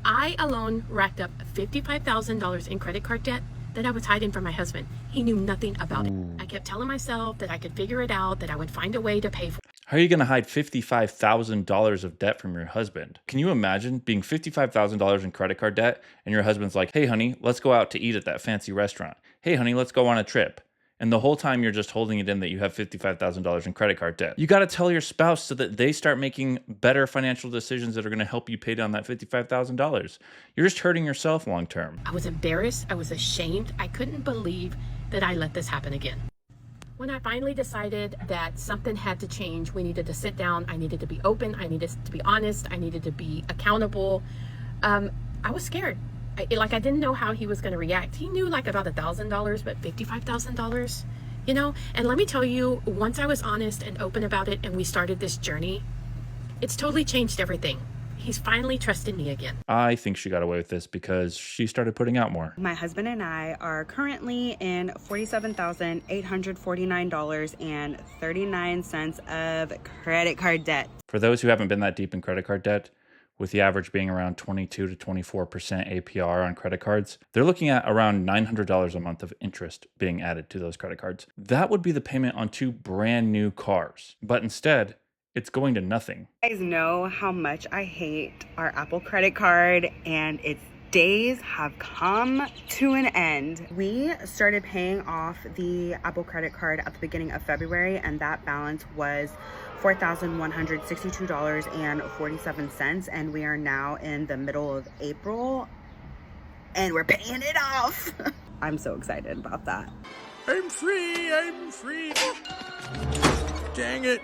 I alone racked up $55,000 in credit card debt that I was hiding from my husband. He knew nothing about it. I kept telling myself that I could figure it out, that I would find a way to pay for it. How are you going to hide $55,000 of debt from your husband? Can you imagine being $55,000 in credit card debt and your husband's like, hey, honey, let's go out to eat at that fancy restaurant. Hey, honey, let's go on a trip. And the whole time you're just holding it in that you have $55,000 in credit card debt. You got to tell your spouse so that they start making better financial decisions that are going to help you pay down that $55,000. You're just hurting yourself long term. I was embarrassed. I was ashamed. I couldn't believe that I let this happen again. When I finally decided that something had to change, we needed to sit down, I needed to be open, I needed to be honest, I needed to be accountable, I was scared. I didn't know how he was going to react. He knew like about $1,000, but $55,000, you know? And let me tell you, once I was honest and open about it and we started this journey, it's totally changed everything. He's finally trusted me again. I think she got away with this because she started putting out more. My husband and I are currently in $47,849.39 of credit card debt. For those who haven't been that deep in credit card debt, with the average being around 22 to 24% APR on credit cards, they're looking at around $900 a month of interest being added to those credit cards. That would be the payment on 2 brand new cars. But instead, it's going to nothing. You guys know how much I hate our Apple credit card, and its days have come to an end. We started paying off the Apple credit card at the beginning of February, and that balance was $4,162.47, and we are now in the middle of April and we're paying it off. I'm so excited about that. I'm free. Dang it.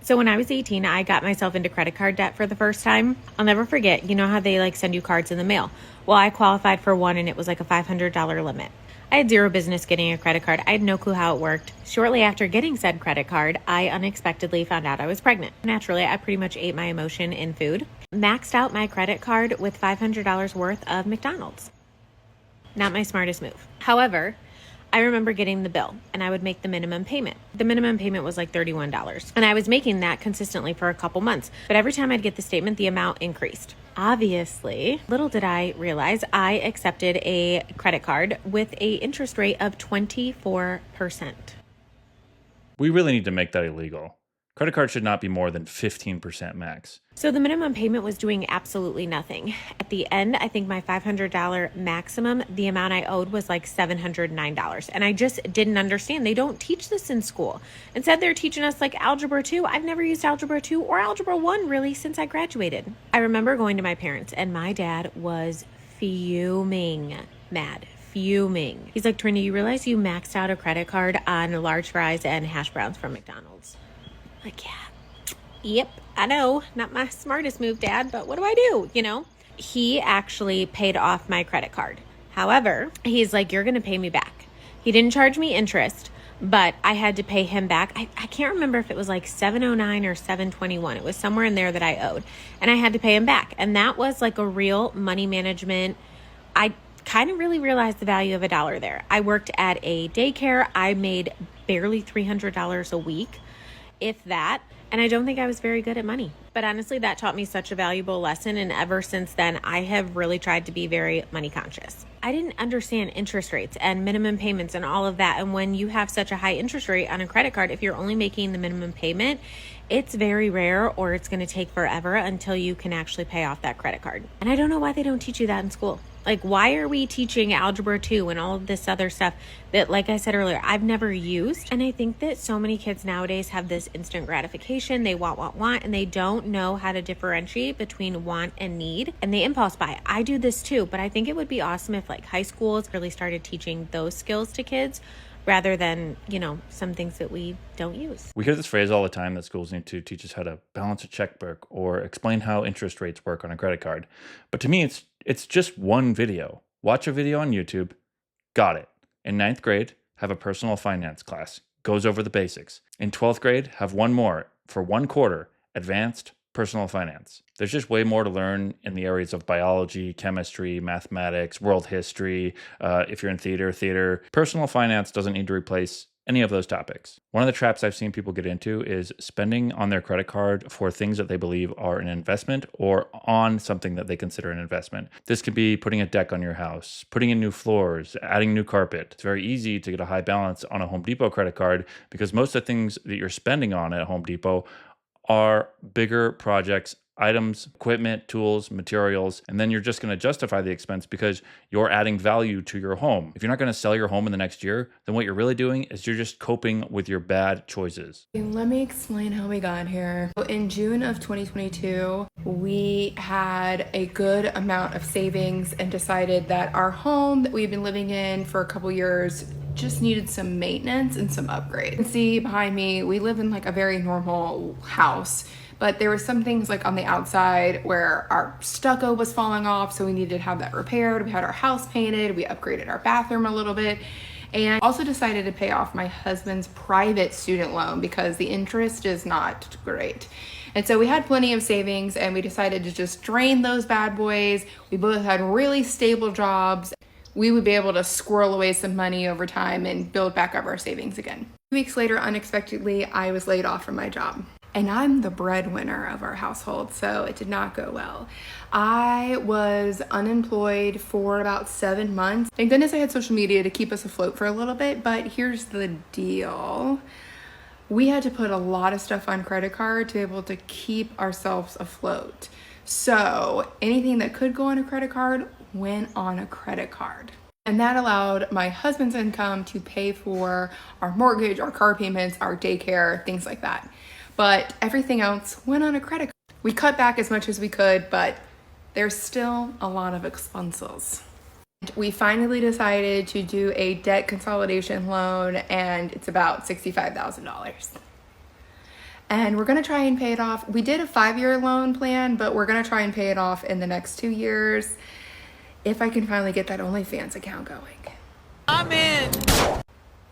So when I was 18, I got myself into credit card debt for the first time. I'll never forget, you know how they like send you cards in the mail? Well, I qualified for one and it was like a $500 limit. I had zero business getting a credit card. I had no clue how it worked. Shortly after getting said credit card, I unexpectedly found out I was pregnant. Naturally, I pretty much ate my emotion in food. Maxed out my credit card with $500 worth of McDonald's. Not my smartest move. However, I remember getting the bill and I would make the minimum payment. The minimum payment was like $31. And I was making that consistently for a couple months. But every time I'd get the statement, the amount increased. Obviously, little did I realize I accepted a credit card with an interest rate of 24%. We really need to make that illegal. Credit cards should not be more than 15% max. So the minimum payment was doing absolutely nothing. At the end, I think my $500 maximum, the amount I owed was like $709. And I just didn't understand. They don't teach this in school. Instead, they're teaching us like Algebra 2. I've never used Algebra 2 or Algebra 1 really since I graduated. I remember going to my parents and my dad was fuming mad. Fuming. He's like, Trinity, you realize you maxed out a credit card on large fries and hash browns from McDonald's? Like, yeah. Yep, I know. Not my smartest move, Dad, but what do I do? You know? He actually paid off my credit card. However, he's like, you're going to pay me back. He didn't charge me interest, but I had to pay him back. I can't remember if it was like $709 or $721. It was somewhere in there that I owed. And I had to pay him back. And that was like a real money management. I kind of really realized the value of $1 there. I worked at a daycare. I made barely $300 a week, if that. And I don't think I was very good at money. But honestly, that taught me such a valuable lesson. And ever since then, I have really tried to be very money conscious. I didn't understand interest rates and minimum payments and all of that. And when you have such a high interest rate on a credit card, if you're only making the minimum payment, it's very rare or it's going to take forever until you can actually pay off that credit card. And I don't know why they don't teach you that in school. Like, why are we teaching Algebra 2 and all of this other stuff that, like I said earlier, I've never used? And I think that so many kids nowadays have this instant gratification. They want, and they don't know how to differentiate between want and need. And they impulse buy. I do this too, but I think it would be awesome if like high schools really started teaching those skills to kids rather than, you know, some things that we don't use. We hear this phrase all the time that schools need to teach us how to balance a checkbook or explain how interest rates work on a credit card. But to me, it's just one video. Watch a video on YouTube. Got it. In 9th grade, have a personal finance class. Goes over the basics. In 12th grade, have one more for 1 quarter, advanced personal finance. There's just way more to learn in the areas of biology, chemistry, mathematics, world history. If you're in theater. Personal finance doesn't need to replace any of those topics. One of the traps I've seen people get into is spending on their credit card for things that they believe are an investment or on something that they consider an investment. This could be putting a deck on your house, putting in new floors, adding new carpet. It's very easy to get a high balance on a Home Depot credit card because most of the things that you're spending on at Home Depot are bigger projects, items, equipment, tools, materials, and then you're just going to justify the expense because you're adding value to your home. If you're not going to sell your home in the next year, then what you're really doing is you're just coping with your bad choices. Let me explain how we got here. In June of 2022, we had a good amount of savings and decided that our home that we've been living in for a couple years just needed some maintenance and some upgrades. You can see behind me, we live in like a very normal house, but there were some things like on the outside where our stucco was falling off, so we needed to have that repaired. We had our house painted, we upgraded our bathroom a little bit, and also decided to pay off my husband's private student loan because the interest is not great. And so we had plenty of savings and we decided to just drain those bad boys. We both had really stable jobs. We would be able to squirrel away some money over time and build back up our savings again. 2 weeks later, unexpectedly, I was laid off from my job. And I'm the breadwinner of our household, so it did not go well. I was unemployed for about 7 months. Thank goodness I had social media to keep us afloat for a little bit, but here's the deal. We had to put a lot of stuff on credit card to be able to keep ourselves afloat. So anything that could go on a credit card went on a credit card. And that allowed my husband's income to pay for our mortgage, our car payments, our daycare, things like that. But everything else went on a credit card. We cut back as much as we could, but there's still a lot of expenses. We finally decided to do a debt consolidation loan, and it's about $65,000. And we're gonna try and pay it off. We did a 5-year loan plan, but we're gonna try and pay it off in the next 2 years if I can finally get that OnlyFans account going. I'm in.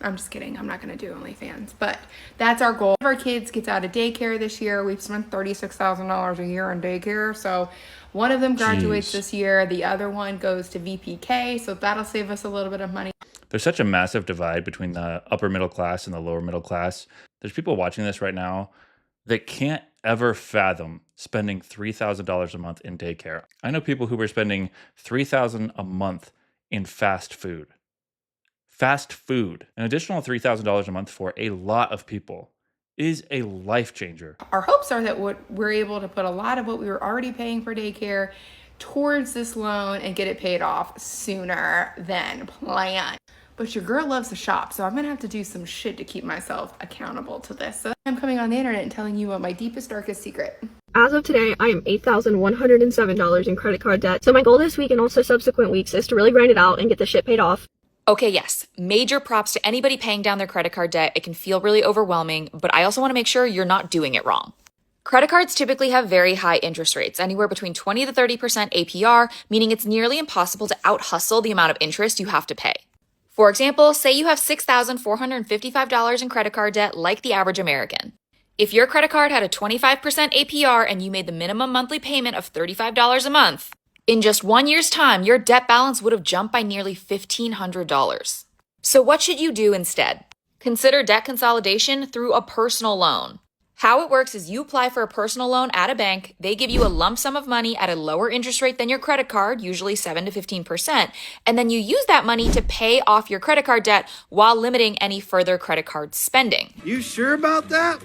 I'm just kidding. I'm not going to do OnlyFans, but that's our goal. Our kids gets out of daycare this year. We've spent $36,000 a year on daycare. So one of them graduates this year. The other one goes to VPK. So that'll save us a little bit of money. There's such a massive divide between the upper middle class and the lower middle class. There's people watching this right now that can't ever fathom spending $3,000 a month in daycare. I know people who were spending $3,000 a month in fast food. Fast food, an additional $3,000 a month for a lot of people is a life changer. Our hopes are that we're able to put a lot of what we were already paying for daycare towards this loan and get it paid off sooner than planned. But your girl loves to shop, so I'm gonna have to do some shit to keep myself accountable to this. So I'm coming on the internet and telling you what my deepest, darkest secret. As of today, I am $8,107 in credit card debt. So my goal this week and also subsequent weeks is to really grind it out and get the shit paid off. Okay, yes, major props to anybody paying down their credit card debt. It can feel really overwhelming, but I also want to make sure you're not doing it wrong. Credit cards typically have very high interest rates, anywhere between 20 to 30% APR, meaning it's nearly impossible to out-hustle the amount of interest you have to pay. For example, say you have $6,455 in credit card debt like the average American. If your credit card had a 25% APR and you made the minimum monthly payment of $35 a month, in just 1 year's time, your debt balance would have jumped by nearly $1,500. So what should you do instead? Consider debt consolidation through a personal loan. How it works is you apply for a personal loan at a bank, they give you a lump sum of money at a lower interest rate than your credit card, usually 7 to 15%, and then you use that money to pay off your credit card debt while limiting any further credit card spending. You sure about that?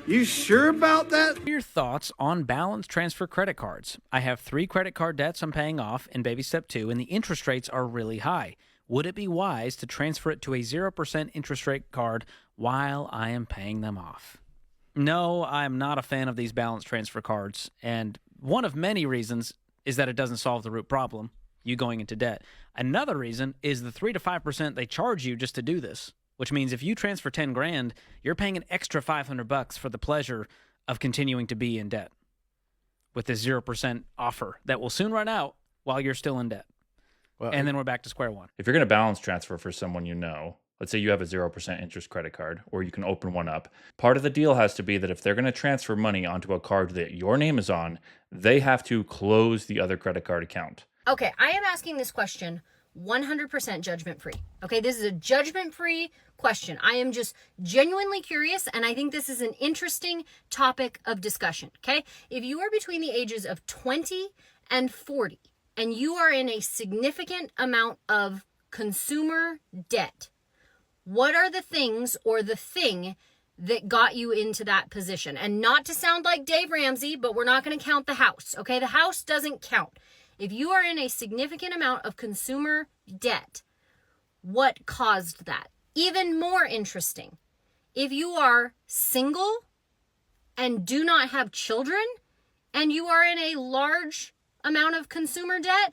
You sure about that? Your thoughts on balance transfer credit cards. I have 3 credit card debts I'm paying off in baby step 2, and the interest rates are really high. Would it be wise to transfer it to a 0% interest rate card while I am paying them off? No, I'm not a fan of these balance transfer cards, and one of many reasons is that it doesn't solve the root problem, you going into debt. Another reason is the 3 to 5% they charge you just to do this, which means if you transfer 10 grand, you're paying an extra $500 for the pleasure of continuing to be in debt with this 0% offer that will soon run out while you're still in debt. Well, and then we're back to square one. If you're going to balance transfer for someone you know, let's say you have a 0% interest credit card, or you can open one up. Part of the deal has to be that if they're going to transfer money onto a card that your name is on, they have to close the other credit card account. Okay, I am asking this question. 100% judgment free. Okay, this is a judgment free question. I am just genuinely curious, and I think this is an interesting topic of discussion. Okay, if you are between the ages of 20 and 40, and you are in a significant amount of consumer debt, what are the things or the thing that got you into that position? And not to sound like Dave Ramsey, but we're not going to count the house. Okay, the house doesn't count. If you are in a significant amount of consumer debt, what caused that? Even more interesting, if you are single and do not have children and you are in a large amount of consumer debt,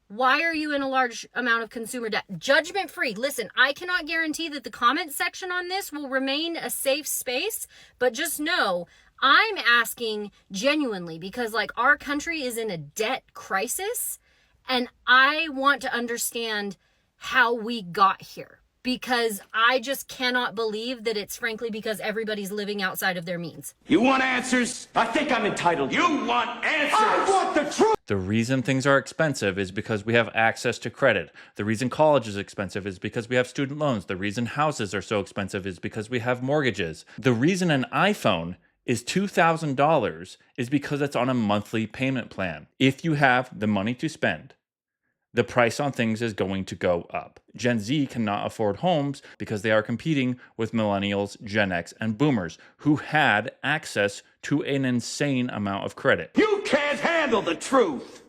why are you in a large amount of consumer debt? Judgment free. Listen, I cannot guarantee that the comment section on this will remain a safe space, but just know I'm asking genuinely because like our country is in a debt crisis and I want to understand how we got here because I just cannot believe that it's frankly because everybody's living outside of their means. You want answers? I think I'm entitled. You want answers? I want the truth. The reason things are expensive is because we have access to credit. The reason college is expensive is because we have student loans. The reason houses are so expensive is because we have mortgages. The reason an iPhone is $2,000 is because it's on a monthly payment plan. If you have the money to spend, the price on things is going to go up. Gen Z cannot afford homes because they are competing with millennials, Gen X, and boomers who had access to an insane amount of credit. You can't handle the truth.